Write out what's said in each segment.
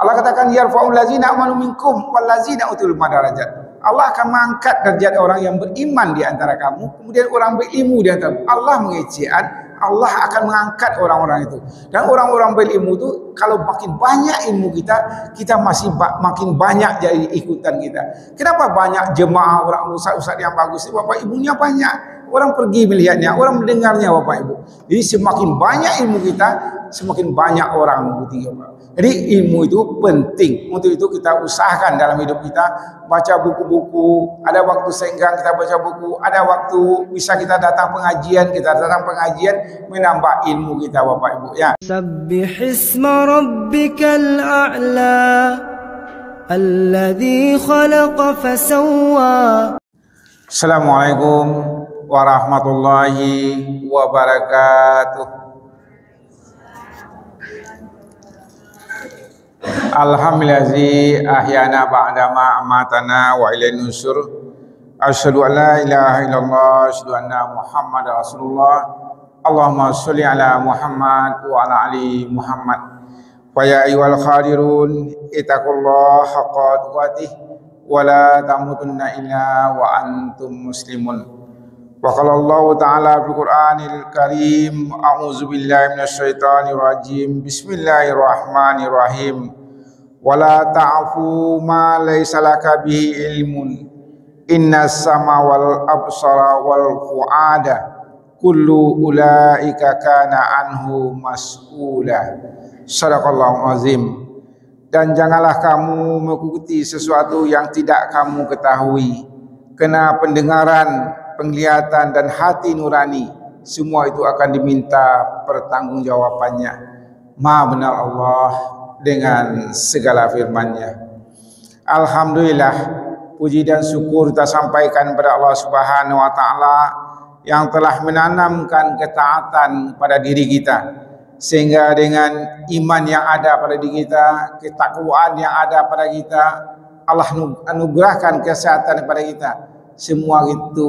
Allah katakan yarfa'ul ladzina amanu minkum wal ladzina utul madarajat. Allah akan mengangkat derajat orang yang beriman di antara kamu, kemudian orang berilmu di antara kamu. Allah mengejaan, Allah akan mengangkat orang-orang itu. Dan orang-orang berilmu itu kalau makin banyak ilmu kita, kita masih makin banyak jadi ikutan kita. Kenapa banyak jemaah orang ustaz-ustaz yang bagus itu Bapak Ibunya banyak. Orang pergi melihatnya, orang mendengarnya Bapak Ibu. Jadi semakin banyak ilmu kita, semakin banyak orang mengikuti Bapak. Jadi ilmu itu penting. Untuk itu kita usahakan dalam hidup kita baca buku-buku. Ada waktu senggang kita baca buku, ada waktu bisa kita datang pengajian, kita datang pengajian menambah ilmu kita Bapak Ibu ya. Sabbihisma rabbikal a'la alladzi khalaqa fasawwa. Assalamualaikum warahmatullahi wabarakatuh. Alhamdulillahi ahyana ba'dama amatana wa ilaihi nusur. Asyhadu an la ilaha illallah, asyhadu anna Muhammadar Rasulullah. Allahumma sholli ala Muhammad wa ala ali Muhammad. Wa ya ayyuhal khadirun ittaqullaha haqqa tuqatih wa la tamutunna illa wa antum muslimun. Wa qala Allah ta'ala fil Qur'anil Karim, a'udzu billahi minasyaitonir rajim. Bismillahirrahmanirrahim. Wala ta'fu ma laysa laka bihi ilmun. Innas sama wal absara wal fuada kullu ulaika kana anhu mas'ula. Shadaqallahu azim. Dan janganlah kamu mengikuti sesuatu yang tidak kamu ketahui, karena pendengaran, penglihatan dan hati nurani semua itu akan diminta pertanggungjawabannya. Maha benar Allah dengan segala firman-Nya. Alhamdulillah, puji dan syukur kita sampaikan kepada Allah Subhanahu wa taala yang telah menanamkan ketaatan pada diri kita, sehingga dengan iman yang ada pada diri kita, ketakwaan yang ada pada kita, Allah anugerahkan kesehatan kepada kita. Semua itu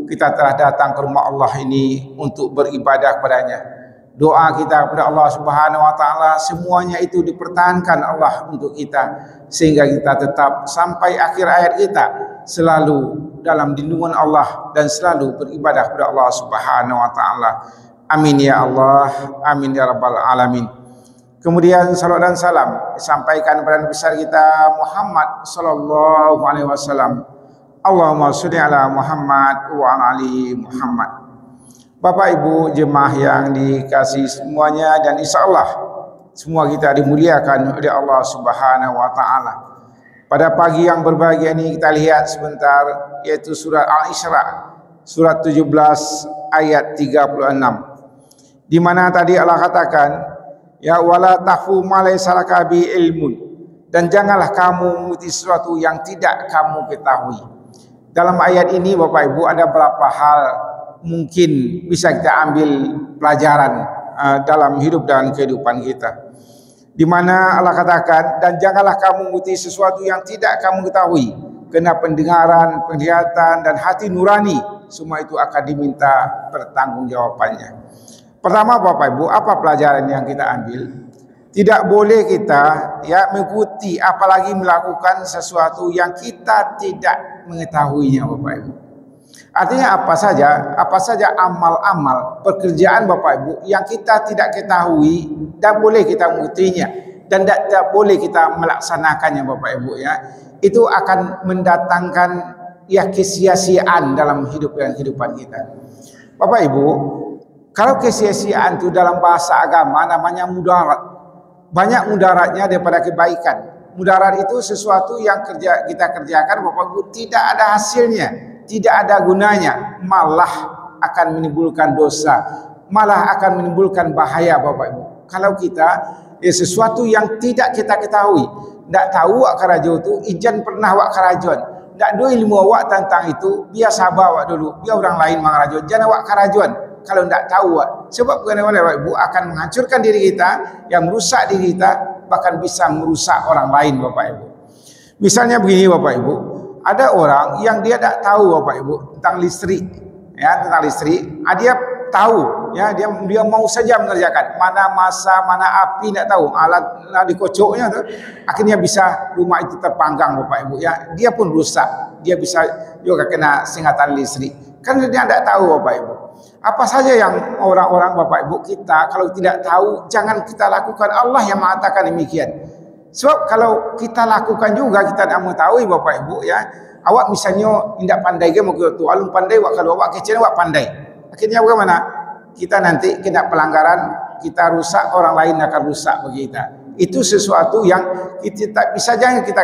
kita telah datang ke rumah Allah ini untuk beribadah kepadanya. Doa kita kepada Allah Subhanahu wa taala semuanya itu dipertahankan Allah untuk kita, sehingga kita tetap sampai akhir hayat kita selalu dalam lindungan Allah dan selalu beribadah kepada Allah Subhanahu wa taala. Amin ya Allah, amin ya rabbal alamin. Kemudian salawat dan salam disampaikan kepada Nabi besar kita Muhammad sallallahu alaihi wasallam. Allahumma sholli ala Muhammad wa ala ali Muhammad. Bapak Ibu jemaah yang dikasihi semuanya, dan insyaallah semua kita dimuliakan oleh Allah Subhanahu wa taala. Pada pagi yang berbahagia ini kita lihat sebentar, yaitu surat Al-Isra, surat 17 ayat 36. Di mana tadi Allah katakan, ya wala tahfu ma laysa laka bi ilmun, dan janganlah kamu mengikuti sesuatu yang tidak kamu ketahui. Dalam ayat ini Bapak Ibu ada beberapa hal mungkin bisa kita ambil pelajaran dalam hidup dan kehidupan kita. Di mana Allah katakan, dan janganlah kamu mengikuti sesuatu yang tidak kamu ketahui, karena pendengaran, penglihatan dan hati nurani semua itu akan diminta pertanggungjawabannya. Pertama Bapak Ibu, apa pelajaran yang kita ambil? Tidak boleh kita mengikuti apalagi melakukan sesuatu yang kita tidak mengetahuinya Bapak Ibu. Artinya apa saja amal-amal pekerjaan Bapak Ibu yang kita tidak ketahui, dan boleh kita mengikutinya dan tidak boleh kita melaksanakannya Bapak Ibu ya. Itu akan mendatangkan kesia-siaan dalam hidup dan kehidupan kita. Bapak Ibu, kalau kesia-siaan itu dalam bahasa agama namanya mudarat. Banyak mudaratnya daripada kebaikan. Mudarat itu sesuatu yang kita kerjakan Bapak Ibu tidak ada hasilnya, tidak ada gunanya, malah akan menimbulkan dosa, malah akan menimbulkan bahaya Bapak Ibu. Kalau kita sesuatu yang tidak kita ketahui, tidak tahu wak karajo itu, ijan pernah wak karajon, tidak ada ilmu awak tentang itu, biar sabar wak dulu, biar orang lain mengarajon, jangan wak karajon. Kalau tidak tahu wak, sebab bagaimana Bapak Ibu akan menghancurkan diri kita, yang merusak diri kita, bahkan bisa merusak orang lain Bapak Ibu. Misalnya begini Bapak Ibu, ada orang yang dia tidak tahu Bapak Ibu tentang listrik, tentang listrik. Dia tahu ya, dia mau saja mengerjakan. Mana masa, mana api tak tahu. Alat dikocoknya tu, akhirnya bisa rumah itu terpanggang Bapak Ibu ya. Dia pun rusak. Dia bisa juga kena sengatan listrik. Kan dia tidak tahu Bapak Ibu. Apa saja yang orang-orang Bapak Ibu kita kalau tidak tahu jangan kita lakukan. Allah yang mengatakan demikian. Sebab kalau kita lakukan juga kita tidak mengetahui Bapak Ibu ya. Awak misalnya tidak pandai ke mau tu, alun pandai awak, kalau awak kecil awak pandai. Akhirnya bagaimana? Kita nanti kena pelanggaran, kita rusak, orang lain akan rusak bagi kita. Itu sesuatu yang kita tak bisa, jangan kita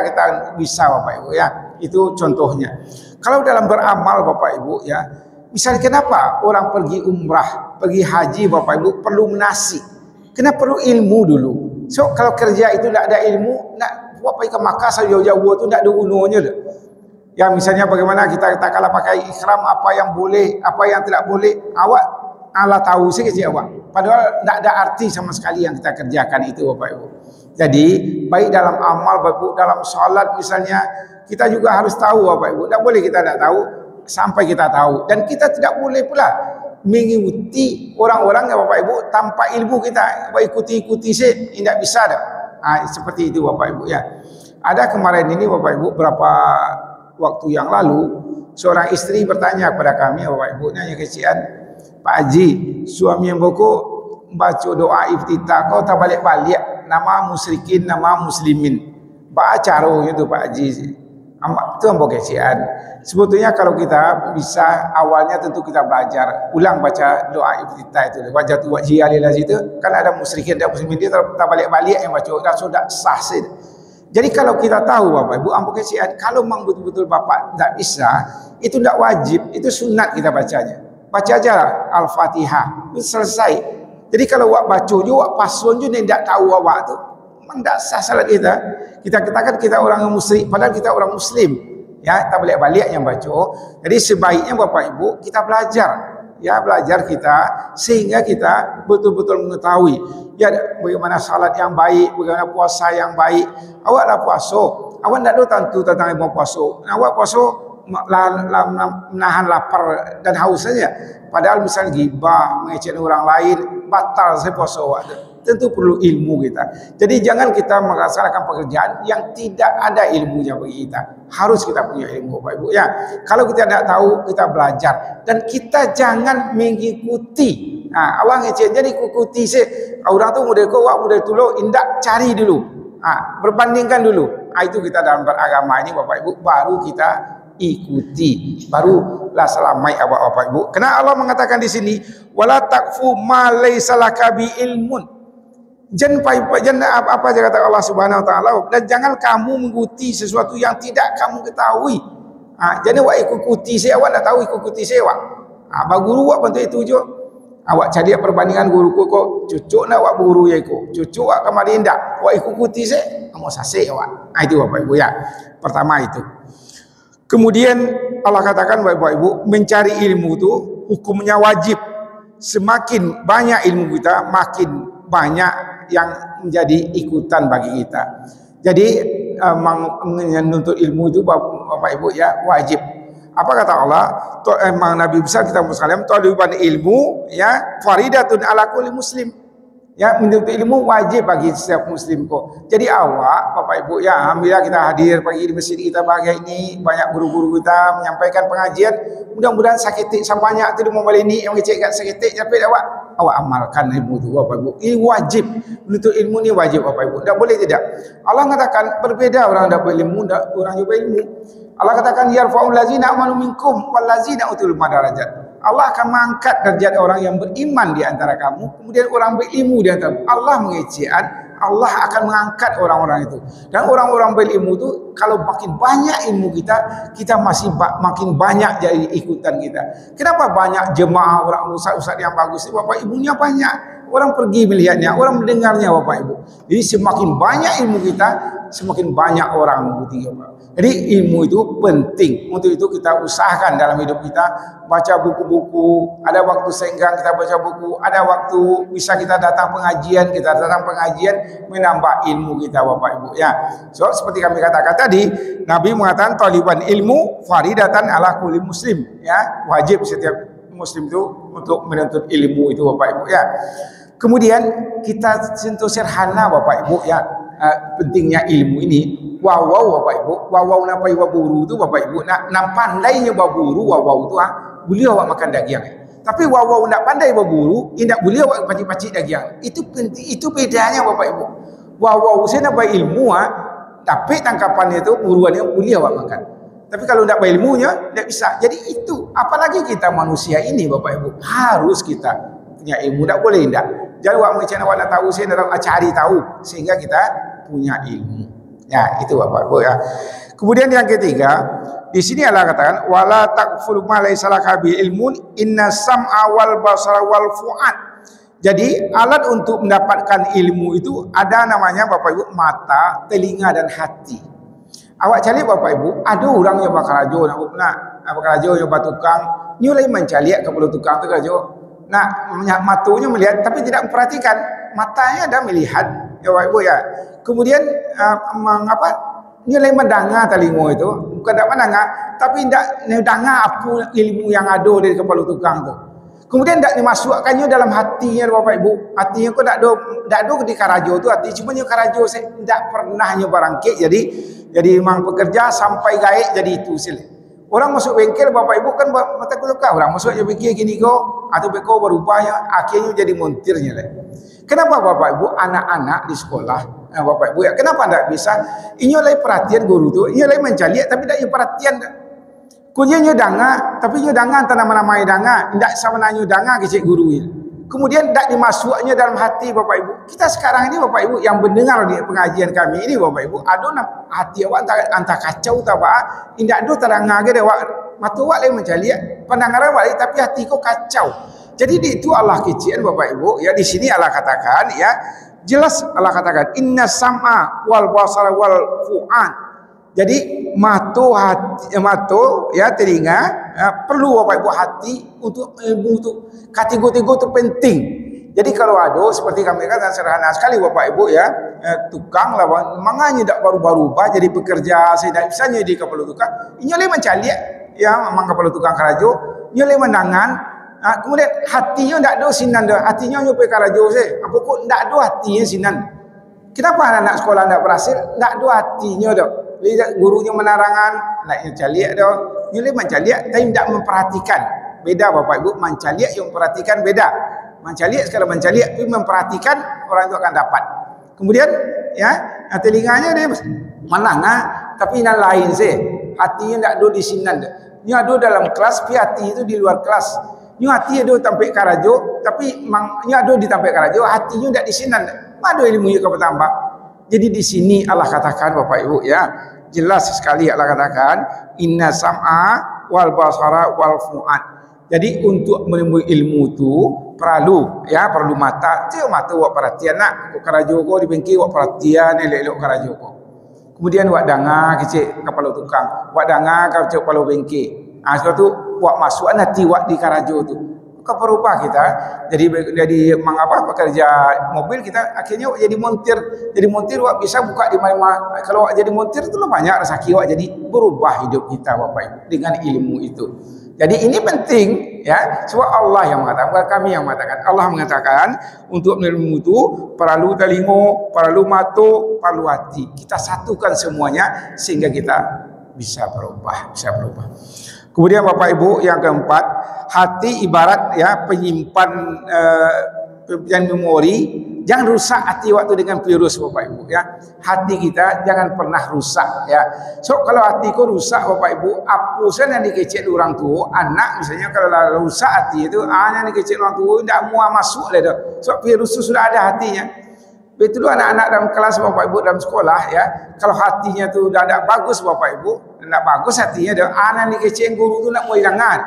bisa Bapak Ibu ya. Itu contohnya. Kalau dalam beramal Bapak Ibu ya, misalnya kenapa orang pergi umrah, pergi haji Bapak Ibu perlu menasik? Kenapa perlu ilmu dulu? So kalau kerja itu tidak ada ilmu, nak buat pergi ke Makkah jauh-jauh tu tidak ada gunanya dah. Ya misalnya bagaimana kita kalau pakai ikhram, apa yang boleh, apa yang tidak boleh, awak Allah tahu sikit awak. Padahal tidak ada arti sama sekali yang kita kerjakan itu Bapak Ibu. Jadi baik dalam amal Bapak Ibu, dalam salat misalnya, kita juga harus tahu Bapak Ibu. Tidak boleh kita tidak tahu sampai kita tahu. Dan kita tidak boleh pula mengikuti orang-orang yang Bapak Ibu tanpa ilmu kita. Ikuti-ikuti sih tidak bisa dah. Seperti itu Bapak Ibu ya. Ada kemarin ini Bapak Ibu berapa waktu yang lalu seorang istri bertanya kepada kami Bapak Ibu, nanya kecian, Pak Haji, suami yang boko baca doa iftitah kau tak balik-balik nama musyrikin, nama muslimin. Baca caranya tu Pak Haji. Itu yang kecian. Sebetulnya kalau kita bisa awalnya tentu kita belajar ulang baca doa iftitah itu. Baca tu wajhi alillah situ kan ada musyrikin, ada muslimin, dia tak balik-balik yang baca dah sudah sah sih. Jadi kalau kita tahu Bapak Ibu, ampun kesian, kalau memang betul-betul Bapak tidak bisa, itu tidak wajib, itu sunat kita bacanya. Baca aja Al-Fatihah, itu selesai. Jadi kalau awak baca juga, awak pasun juga tidak tahu awak tu, memang tidak sah salat kita. Kita katakan kita orang musyrik, padahal kita orang Muslim. Ya, tak balik-balik yang baca. Jadi sebaiknya Bapak Ibu kita belajar. Ya, belajar kita sehingga kita betul-betul mengetahui ya bagaimana salat yang baik, bagaimana puasa yang baik. Awaklah puasa, awak tidak tahu tentu tentang ilmu puasa. Awak puasa menahan lapar dan haus saja. Padahal misalnya ghibah, mengecek orang lain, batal saya puasa awak. Tentu perlu ilmu kita. Jadi jangan kita melaksanakan pekerjaan yang tidak ada ilmunya bagi kita. Harus kita punya ilmu Bapak Ibu ya. Kalau kita tidak tahu, kita belajar dan kita jangan mengikuti. Allah ngecek jadi ikuti sih. Orang tu model kau, awak model tu lo, indak cari dulu. Berbandingkan dulu. Itu kita dalam beragama ini Bapak Ibu baru kita ikuti, barulah selamai Bapak Ibu. Karena Allah mengatakan di sini, wala taqfu ma laysa laka bi ilmun. Jangan apa aja kata Allah Subhanahu wa taala, dan jangan kamu mengikuti sesuatu yang tidak kamu ketahui. Jadi awak ikuti saya, awak tak tahu ikuti saya awak. Ba guru awak bantu itu je. Awak cari perbandingan guru kok cucuk nak awak guru ya ikut. Cucuk awak kemari ndak. Awak ikuti saya, kamu sasih awak. Itu Bapak Ibu ya. Pertama itu. Kemudian Allah katakan Bapak Ibu, mencari ilmu itu hukumnya wajib. Semakin banyak ilmu kita, makin banyak yang menjadi ikutan bagi kita. Jadi menuntut ilmu itu Bapak Ibu ya wajib. Apa kata Allah? Memang Nabi besar kita Muslim, taliban ilmu ya faridatun ala kulli muslim. Ya, menuntut ilmu wajib bagi setiap muslim kok. Jadi awak Bapak Ibu ya, alhamdulillah kita hadir pagi di masjid kita pagi ini, banyak guru-guru kita menyampaikan pengajian. Mudah-mudahan sakit sampainya tu mau balik ni yang cek kat sakit tapi awak amalkan ilmu tu Bapak Ibu. Ini wajib. Menuntut ilmu ni wajib Bapak Ibu. Tak boleh tidak. Allah katakan berbeza orang dak berilmu, orang juga ilmu. Allah katakan yarfa'ul ladzina amanu minkum wal ladzina utul madarajat. Allah akan mengangkat derajat orang yang beriman di antara kamu, kemudian orang berilmu di antara kamu. Allah mengejaan, Allah akan mengangkat orang-orang itu. Dan orang-orang berilmu itu kalau makin banyak ilmu kita masih makin banyak jadi ikutan kita. Kenapa banyak jemaah orang ustaz-ustaz yang bagus? Bapak ibunya banyak. Orang pergi melihatnya, orang mendengarnya Bapak Ibu. Jadi semakin banyak ilmu kita, semakin banyak orang mengikuti Bapak. Jadi ilmu itu penting. Untuk itu kita usahakan dalam hidup kita baca buku-buku. Ada waktu senggang kita baca buku. Ada waktu bisa kita datang pengajian, menambah ilmu kita Bapak Ibu ya. So seperti kami katakan tadi, Nabi mengatakan taliban ilmu faridatan ala kulli muslim ya, wajib setiap Muslim itu untuk menuntut ilmu itu Bapak Ibu ya. Kemudian kita sentuh sederhana Bapak Ibu ya, pentingnya ilmu ini. Wawau Bapak Ibu, wawau napa iwa buru tu Bapak Ibu nak pandainya baburu wawau tu boleh awak makan daging. Tapi wawau nak pandai baburu, tidak boleh awak pacik-pacik daging. Itu penting, itu bedanya Bapak Ibu. Wawau saya nak ilmu tapi tangkapannya itu buruannya boleh awak makan. Tapi kalau tidak ilmunya tidak bisa. Jadi itu apalagi kita manusia ini Bapak Ibu harus kita punya ilmu, tak boleh tidak. Jangan awak macam awak nak tahu, saya nak cari tahu sehingga kita punya ilmu. Ya, itu Bapak Ibu ya. Kemudian yang ketiga, di sini Allah katakan wala taqful ma laysa laka bi ilmun inna sam'a wal basara wal fu'ad. Jadi alat untuk mendapatkan ilmu itu ada namanya Bapak Ibu mata, telinga dan hati. Awak cari Bapak Ibu, ada orang yang bakarajo nak bakarajo yang batukang, nyulai mencaliak kepada tukang tu karajo. Nah, matunya melihat tapi tidak memperhatikan. Matanya ada melihat ya Bapak Ibu ya. Kemudian nilai mendengar telinga itu bukan tak mendengar tapi tidak mendengar apa ilmu yang ada dari kepala tukang tu. Kemudian tak dimasukkannya dalam hatinya Bapak Ibu. Hatinya kok tak ada di karajo tu, hati cuma nya karajo saya tidak pernahnya barangkit jadi memang pekerja sampai gaek jadi itu sila. Orang masuk bengkel Bapak Ibu kan mata kuliah orang masuk je bengkel gini kau atau beko berubahnya akhirnya jadi montirnya lah. Kenapa Bapak Ibu anak-anak di sekolah Bapak Ibu ya, kenapa tidak bisa? Inyo lagi perhatian guru tu, inyo lagi mencari tapi tidak perhatian. Kunjungnya danga, tapi inyo danga antara nama-nama danga, tidak sama nanya danga ke cik guru ini. Kemudian tidak dimasuknya dalam hati Bapak Ibu. Kita sekarang ini Bapak Ibu yang mendengar di pengajian kami ini Bapak Ibu, ada hati awak antara kacau tak apa, tidak ada terangah ke awak, mata awak lagi mencari, pendengaran awak tapi hati kau kacau. Jadi itu Allah kecian Bapak Ibu ya, di sini Allah katakan ya. Jelas Allah katakan inna sam'a wal basara wal fu'ad. Jadi mata ya telinga ya, perlu Bapak Ibu hati untuk ilmu itu. Kategori itu penting. Jadi kalau ada seperti kami katakan sederhana sekali Bapak Ibu ya, tukang lawan manganya tidak baru-baru jadi pekerja saya tidak bisa di kepala tukang. Ini oleh mencari ya memang kepala tukang karajo, ini oleh menangan. Kemudian hatinya tidak ada sinan dah. Hatinya nyupai karajo saya. Apa kok tidak ada hatinya sinan? Kenapa anak sekolah tidak berhasil? Tidak ada hatinya dah. Lihat gurunya menarangan, anaknya caliak dah. Nyulai mencaliak tapi tidak memperhatikan. Beda Bapak Ibu, mencaliak yang memperhatikan beda. Mencaliak sekali mencaliak tapi memperhatikan orang itu akan dapat. Kemudian ya, telinganya dia menangah tapi yang lain saya. Hatinya tidak ada di sinan dah. Ini ada dalam kelas, tapi hati itu di luar kelas. Nyu hati ada tampik karajo, tapi nyu ada di tampik karajo, hatinya tidak di sinan. Mana ilmunya kau bertambah. Jadi di sini Allah katakan Bapak Ibu ya, jelas sekali Allah katakan inna sam'a wal basara wal fu'ad. Jadi untuk menemui ilmu itu perlu mata. Cik mata awak perhatian nak karajo kau di bengkel awak perhatian elok-elok karajo kau. Kemudian awak dengar kecik kepala tukang, awak dengar kau kepala bengkel. Sebab tu wak masuk hati wak di karajo tu. Maka berubah kita jadi pekerja mobil kita akhirnya wak jadi montir. Jadi montir wak bisa buka di mana-mana. Kalau wak jadi montir tu banyak rezeki wak jadi berubah hidup kita Bapak Ibu dengan ilmu itu. Jadi ini penting ya, sebab Allah yang mengatakan, bukan kami yang mengatakan. Allah mengatakan untuk ilmu itu perlu telinga, perlu mata, perlu hati. Kita satukan semuanya sehingga kita bisa berubah. Kemudian Bapak Ibu yang keempat, hati ibarat ya penyimpan memori. Jangan rusak hati waktu dengan virus Bapak Ibu ya. Hati kita jangan pernah rusak ya. So kalau hati kau rusak Bapak Ibu, apusan yang dikecil orang tua, anak misalnya kalau rusak hati itu, yang dikecil orang tua tidak mau masuk lah dah. So virus itu sudah ada hatinya. Betul anak-anak dalam kelas Bapak Ibu dalam sekolah ya, kalau hatinya tu dah ada bagus Bapak Ibu, nak bagus hatinya dah, anak ni kecil guru tu nak mau hilangan,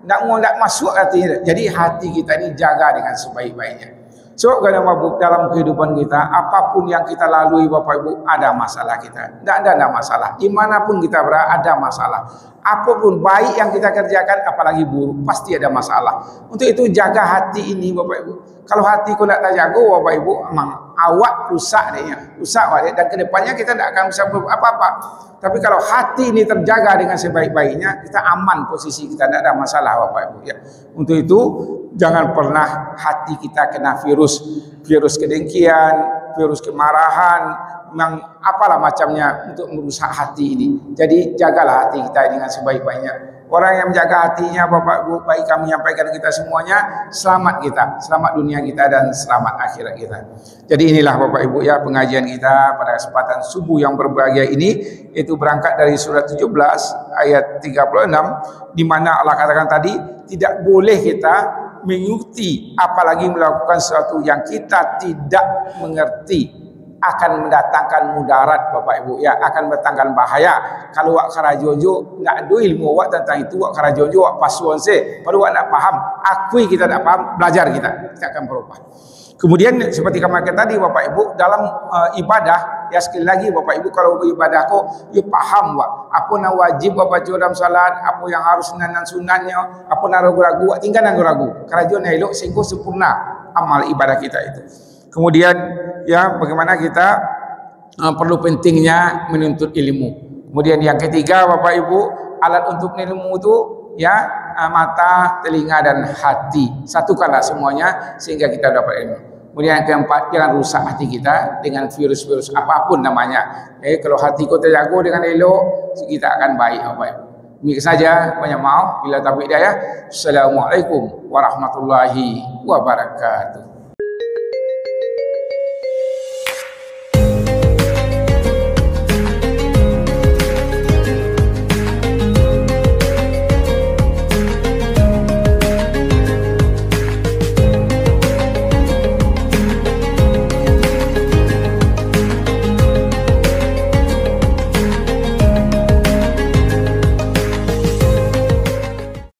nak masuk hatinya. Jadi hati kita ni jaga dengan sebaik-baiknya. So kalau dalam kehidupan kita, apapun yang kita lalui Bapak Ibu, ada masalah kita. Tidak ada masalah. Dimanapun kita berada ada masalah. Apapun baik yang kita kerjakan, apalagi buruk, pasti ada masalah. Untuk itu jaga hati ini Bapak Ibu. Kalau hati kau tidak terjaga Bapak Ibu, memang awak rusak dia, rusak dia, dan kedepannya kita tidak akan bisa apa-apa. Tapi kalau hati ini terjaga dengan sebaik-baiknya, kita aman posisi kita, tidak ada masalah Bapak Ibu ya. Untuk itu jangan pernah hati kita kena virus kedengkian, virus kemarahan, memang apalah macamnya untuk merusak hati ini. Jadi jagalah hati kita dengan sebaik-baiknya. Orang yang menjaga hatinya Bapak Ibu, baik kami menyampaikan kita semuanya, selamat kita, selamat dunia kita dan selamat akhirat kita. Jadi inilah Bapak Ibu ya pengajian kita pada kesempatan subuh yang berbahagia ini, itu berangkat dari surat 17 ayat 36, di mana Allah katakan tadi tidak boleh kita mengikuti apalagi melakukan sesuatu yang kita tidak mengerti, akan mendatangkan mudarat Bapak Ibu ya, akan mendatangkan bahaya. Kalau wak karajojo nak ada ilmu wak tentang itu, wak karajojo wak pasuan se, kalau wak nak faham, akui kita tak faham, belajar kita akan berubah. Kemudian seperti kami kata tadi Bapak Ibu, dalam ibadah ya, sekali lagi Bapak Ibu, kalau ibadah kok you paham wak apa yang wajib Bapak baca dalam salat, apa yang harus sunat-sunatnya, apa yang ragu-ragu, wak tinggal ragu-ragu. Karajon elok sehingga sempurna amal ibadah kita itu. Kemudian ya bagaimana kita perlu pentingnya menuntut ilmu. Kemudian yang ketiga Bapak Ibu, alat untuk ilmu itu ya mata, telinga dan hati. Satukanlah semuanya sehingga kita dapat ilmu. Kemudian yang keempat, jangan rusak hati kita dengan virus-virus apapun namanya. Kalau hati kita terjaga dengan elok, kita akan baik Bapak Ibu. Demikian saja, banyak maaf bila taufiq hidayah. Assalamualaikum warahmatullahi wabarakatuh.